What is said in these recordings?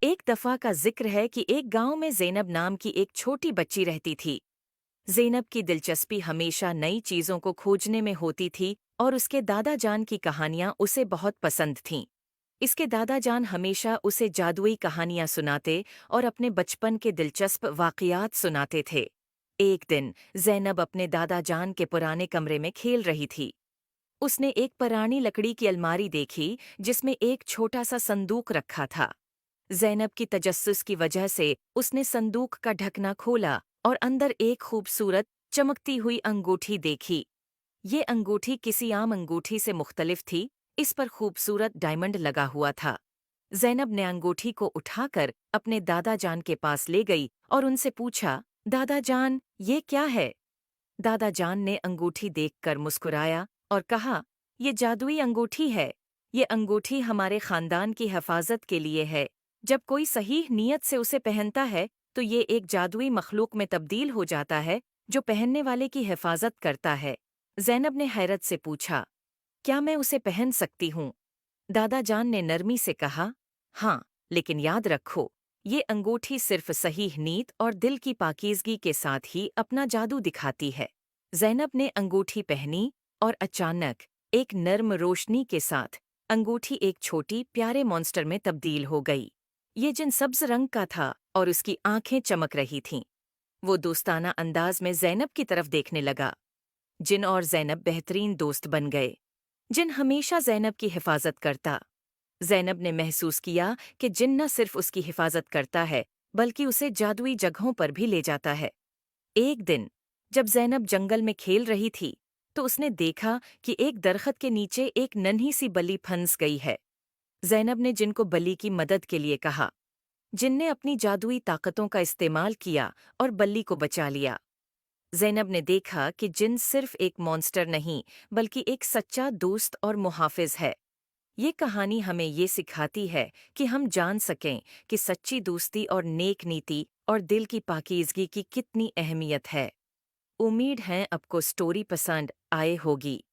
एक दफा का जिक्र है कि एक गांव में ज़ैनब नाम की एक छोटी बच्ची रहती थी। ज़ैनब की दिलचस्पी हमेशा नई चीज़ों को खोजने में होती थी और उसके दादा जान की कहानियां उसे बहुत पसंद थीं। इसके दादा जान हमेशा उसे जादुई कहानियां सुनाते और अपने बचपन के दिलचस्प वाक़यात सुनाते थे। एक दिन ज़ैनब अपने दादा जान के पुराने कमरे में खेल रही थी। उसने एक पुरानी लकड़ी की अलमारी देखी जिसमें एक छोटा सा संदूक रखा था। ज़ैनब की तजस्सुस की वजह से उसने संदूक का ढकना खोला और अंदर एक खूबसूरत चमकती हुई अंगूठी देखी। ये अंगूठी किसी आम अंगूठी से मुख्तलिफ थी। इस पर खूबसूरत डायमंड लगा हुआ था। ज़ैनब ने अंगूठी को उठाकर अपने दादा जान के पास ले गई और उनसे पूछा, दादा जान, ये क्या है? दादा जान ने अंगूठी देखकर मुस्कुराया और कहा, ये जादुई अंगूठी है। ये अंगूठी हमारे खानदान की हिफाजत के लिए है। जब कोई सही नीयत से उसे पहनता है तो ये एक जादुई मखलूक में तब्दील हो जाता है जो पहनने वाले की हिफाजत करता है। ज़ैनब ने हैरत से पूछा, क्या मैं उसे पहन सकती हूँ? दादा जान ने नरमी से कहा, हाँ, लेकिन याद रखो, ये अंगूठी सिर्फ सही नीयत और दिल की पाकीज़गी के साथ ही अपना जादू दिखाती है। ज़ैनब ने अंगूठी पहनी और अचानक एक नर्म रोशनी के साथ अंगूठी एक छोटी प्यारे मॉन्स्टर में तब्दील हो गई। ये जिन सब्ज रंग का था और उसकी आंखें चमक रही थीं। वो दोस्ताना अंदाज में ज़ैनब की तरफ देखने लगा। जिन और ज़ैनब बेहतरीन दोस्त बन गए। जिन हमेशा ज़ैनब की हिफाजत करता। ज़ैनब ने महसूस किया कि जिन न सिर्फ उसकी हिफाजत करता है बल्कि उसे जादुई जगहों पर भी ले जाता है। एक दिन जब ज़ैनब जंगल में खेल रही थी तो उसने देखा कि एक दरख्त के नीचे एक नन्ही सी बल्ली फंस गई है। ज़ैनब ने जिन को बल्ली की मदद के लिए कहा। जिन ने अपनी जादुई ताकतों का इस्तेमाल किया और बल्ली को बचा लिया। ज़ैनब ने देखा कि जिन सिर्फ एक मॉन्स्टर नहीं बल्कि एक सच्चा दोस्त और मुहाफिज है। ये कहानी हमें ये सिखाती है कि हम जान सकें कि सच्ची दोस्ती और नेक नीति और दिल की पाकीज़गी की कितनी अहमियत है। उम्मीद है आपको स्टोरी पसंद आए होगी।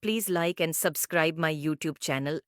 Please like and subscribe my YouTube channel.